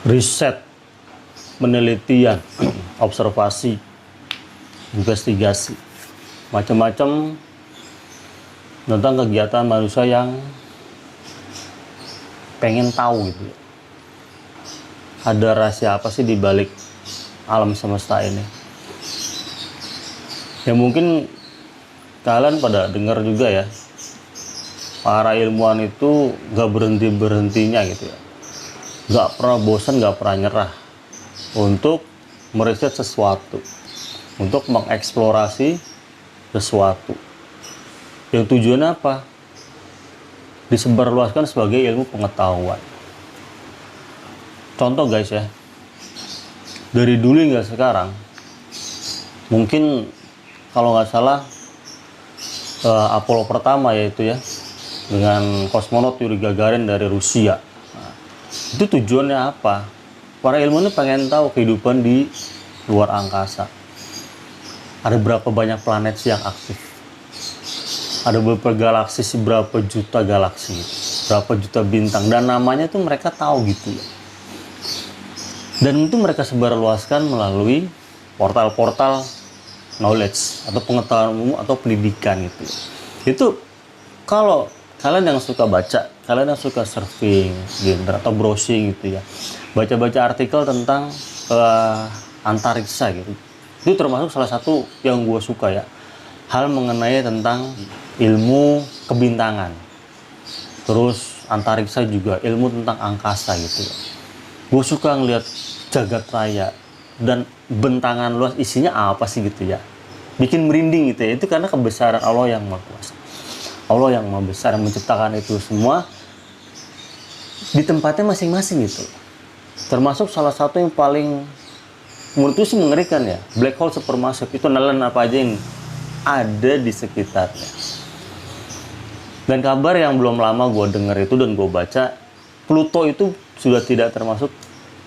riset, penelitian, observasi, investigasi, macam-macam tentang kegiatan manusia yang pengen tahu gitu ya. Ada rahasia apa sih di balik alam semesta ini? Ya mungkin kalian pada dengar juga ya, para ilmuwan itu gak berhenti-berhentinya gitu ya. Gak pernah bosan, gak pernah nyerah untuk meriset sesuatu, untuk mengeksplorasi sesuatu. Yang tujuannya apa? Disebarluaskan sebagai ilmu pengetahuan. Contoh guys ya, dari dulu hingga sekarang, mungkin kalau nggak salah Apollo pertama yaitu ya, dengan kosmonot Yuri Gagarin dari Rusia. Nah, itu tujuannya apa? Para ilmuwan pengen tahu kehidupan di luar angkasa. Ada berapa banyak planet yang aktif? Ada beberapa galaksi, berapa juta galaksi, berapa juta bintang, dan namanya tuh mereka tahu gitu ya. Dan itu mereka sebarluaskan melalui portal-portal knowledge atau pengetahuan umum atau pendidikan gitu ya. Itu kalau kalian yang suka baca, kalian yang suka surfing gitu, atau browsing gitu ya, baca-baca artikel tentang antariksa gitu, itu termasuk salah satu yang gue suka ya, hal mengenai tentang ilmu kebintangan, terus antariksa juga ilmu tentang angkasa gitu ya. Gue suka ngeliat jagat raya dan bentangan luas isinya apa sih gitu ya, bikin merinding gitu ya. Itu karena kebesaran Allah yang Maha Kuasa, Allah yang Maha Besar yang menciptakan itu semua di tempatnya masing-masing gitu. Termasuk salah satu yang paling menurutku sih mengerikan ya, black hole supermassive. Itu nelan apa aja yang ada di sekitarnya. Dan kabar yang belum lama gue denger itu dan gue baca, Pluto itu sudah tidak termasuk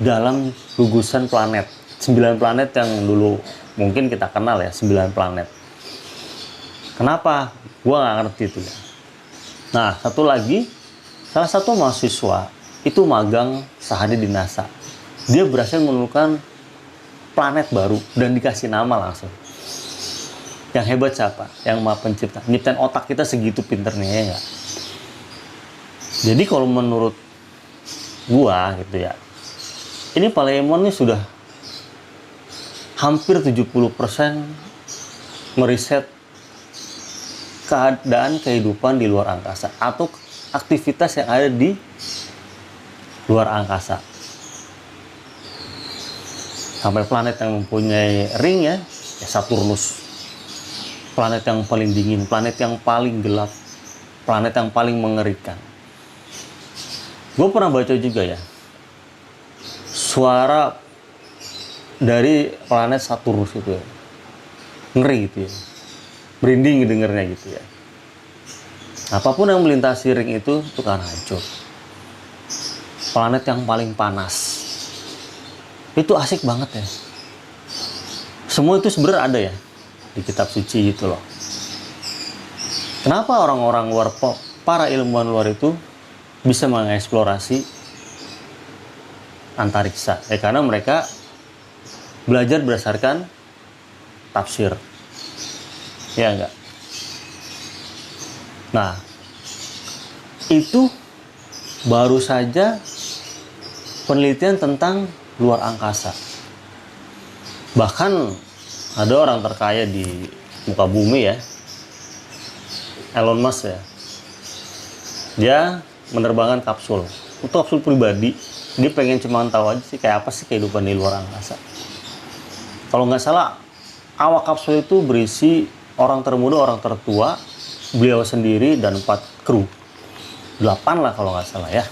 dalam gugusan planet. 9 planet yang dulu mungkin kita kenal ya, 9 planet. Kenapa? Gue nggak ngerti itu ya. Nah, satu lagi, salah satu mahasiswa itu magang sehari di NASA. Dia berhasil menemukan planet baru dan dikasih nama langsung. Yang hebat siapa? Yang Maha Pencipta. Nyiptain otak kita segitu pinternya ya nggak? Jadi kalau menurut gua gitu ya, ini para ilmuwan ini sudah hampir 70% meriset keadaan kehidupan di luar angkasa atau aktivitas yang ada di luar angkasa. Sampai planet yang mempunyai ring ya Saturnus. Planet yang paling dingin, planet yang paling gelap, planet yang paling mengerikan. Gue pernah baca juga ya, suara dari planet Saturnus itu ya, ngeri gitu ya, merinding dengernya gitu ya. Apapun yang melintasi ring itu kan hancur. Planet yang paling panas, itu asik banget ya. Semua itu sebenarnya ada ya di kitab suci itu loh. Kenapa orang-orang luar, para ilmuwan luar itu bisa mengeksplorasi antariksa? Karena mereka belajar berdasarkan tafsir. Ya enggak? Nah, itu baru saja penelitian tentang luar angkasa. Bahkan ada orang terkaya di muka bumi ya, Elon Musk ya. Dia menerbangkan kapsul, itu kapsul pribadi. Dia pengen cuma tahu aja sih kayak apa sih kehidupan di luar angkasa. Kalau nggak salah, awak kapsul itu berisi orang termuda, orang tertua, beliau sendiri dan 4 kru. 8 lah kalau nggak salah ya.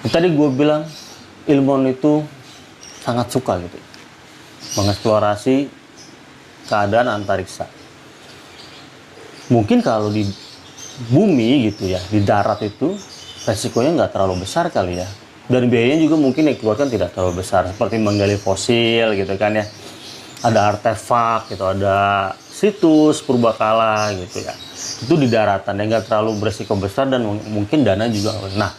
Tadi gue bilang ilmuwan itu sangat suka gitu mengeksplorasi keadaan antariksa. Mungkin kalau di bumi gitu ya, di darat itu resikonya nggak terlalu besar kali ya, dan biayanya juga mungkin yang dikeluarkan tidak terlalu besar, seperti menggali fosil gitu kan ya, ada artefak gitu, ada situs purbakala gitu ya, itu di daratan yang nggak terlalu beresiko besar dan mungkin dana juga. Nah,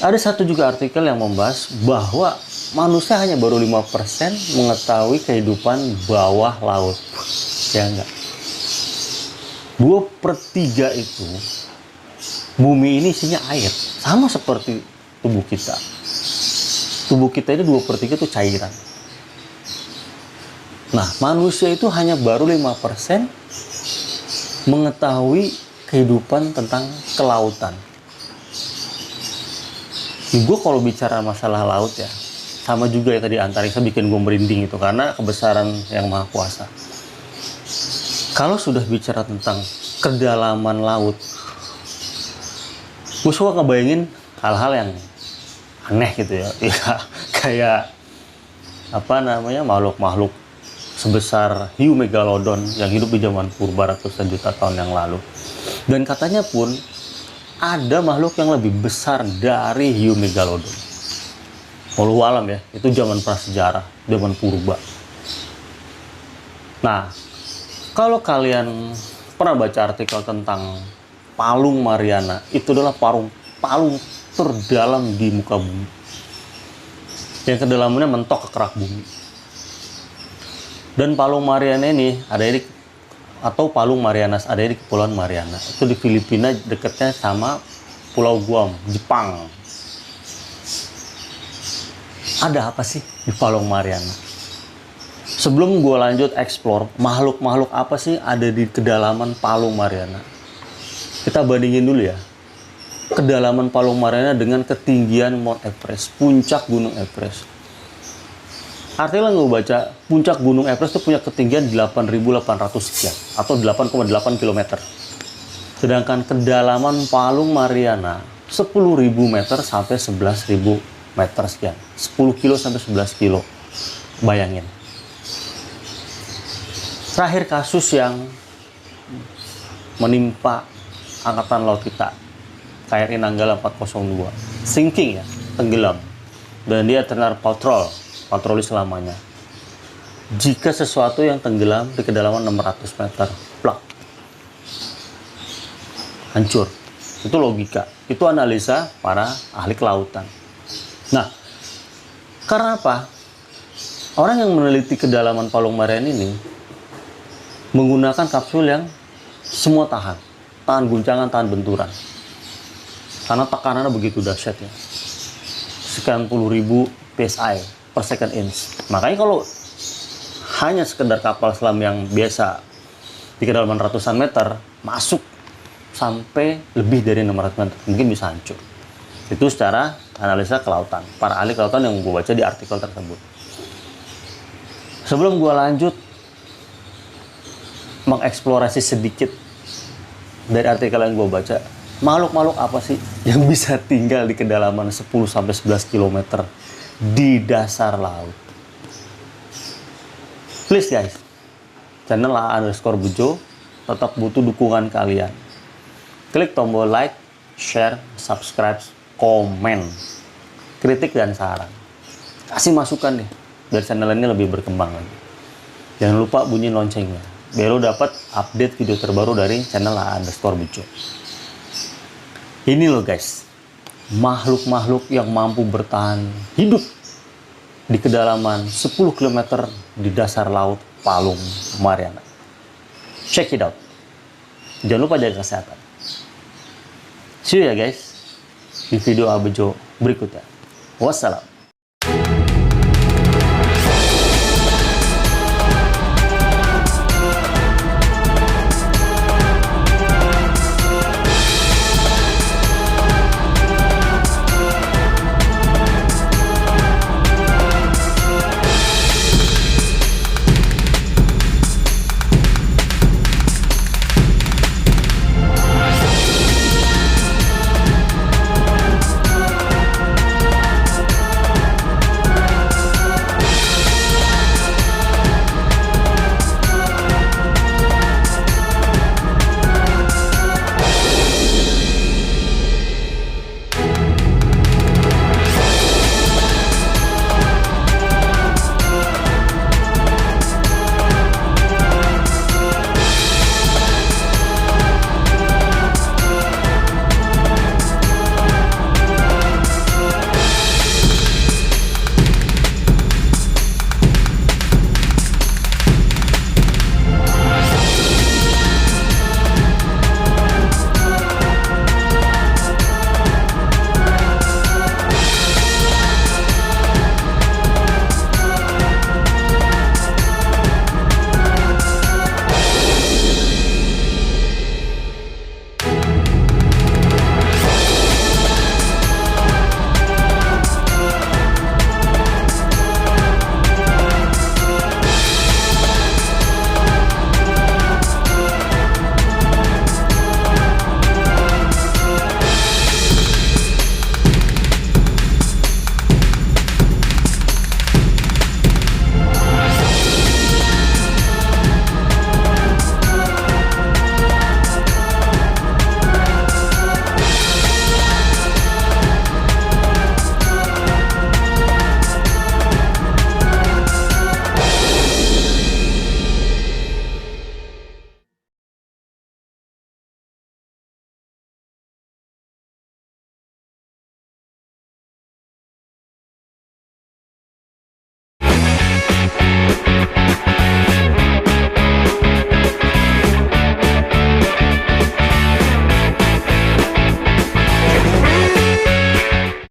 Ada satu juga artikel yang membahas bahwa manusia hanya baru 5% mengetahui kehidupan bawah laut. Ya enggak? 2/3 itu bumi ini isinya air. Sama seperti tubuh kita. Tubuh kita ini 2/3 itu cairan. Nah, manusia itu hanya baru 5% mengetahui kehidupan tentang kelautan. Gue kalau bicara masalah laut ya, sama juga ya tadi antariksa bikin gue merinding itu, karena kebesaran yang maha kuasa. Kalau sudah bicara tentang kedalaman laut, gue suka ngebayangin hal-hal yang aneh gitu ya. Kayak makhluk-makhluk sebesar hiu megalodon yang hidup di zaman purba ratusan juta tahun yang lalu. Dan katanya pun ada makhluk yang lebih besar dari hiu megalodon. Wallahu alam ya, itu zaman prasejarah, zaman purba. Nah, kalau kalian pernah baca artikel tentang Palung Mariana, itu adalah palung terdalam di muka bumi. Yang kedalamannya mentok ke kerak bumi. Dan Palung Mariana ini Palung Marianas ada di Kepulauan Mariana. Itu di Filipina, dekatnya sama Pulau Guam, Jepang. Ada apa sih di Palung Mariana? Sebelum gue lanjut explore, makhluk-makhluk apa sih ada di kedalaman Palung Mariana? Kita bandingin dulu ya. Kedalaman Palung Mariana dengan ketinggian Mount Everest, puncak Gunung Everest. Artinya gue baca, puncak Gunung Everest itu punya ketinggian 8.800 sekian, atau 8,8 km. Sedangkan kedalaman Palung Mariana 10.000 meter sampai 11.000 meter sekian. 10 kilo sampai 11 kilo. Bayangin. Terakhir kasus yang menimpa Angkatan Laut kita, KRI Nanggala 402. Sinking ya, tenggelam. Dan dia ternyata patroli selamanya. Jika sesuatu yang tenggelam di kedalaman 600 meter, plak, hancur. Itu logika. Itu analisa para ahli kelautan. Nah, karena apa? Orang yang meneliti kedalaman Palung Mariana ini menggunakan kapsul yang semua tahan guncangan, tahan benturan. Karena tekanannya begitu dahsyat ya. Sekian puluh ribu PSI per second inch. Makanya kalau hanya sekedar kapal selam yang biasa di kedalaman ratusan meter, masuk sampai lebih dari 600 meter, mungkin bisa hancur. Itu secara analisa kelautan, para ahli kelautan yang gue baca di artikel tersebut. Sebelum gue lanjut mengeksplorasi sedikit dari artikel yang gue baca, makhluk-makhluk apa sih yang bisa tinggal di kedalaman 10-11 km di dasar laut? Please guys, channel @_bejo tetap butuh dukungan kalian. Klik tombol like, share, subscribe, komen, kritik dan saran. Kasih masukan deh, biar channel ini lebih berkembang lagi. Jangan lupa bunyi loncengnya, biar lo dapat update video terbaru dari channel @_bejo. Ini loh guys, makhluk-makhluk yang mampu bertahan hidup di kedalaman 10 km di dasar laut Palung Mariana. Check it out. Jangan lupa jaga kesehatan. See you ya guys di video Bejo berikutnya. Wassalam.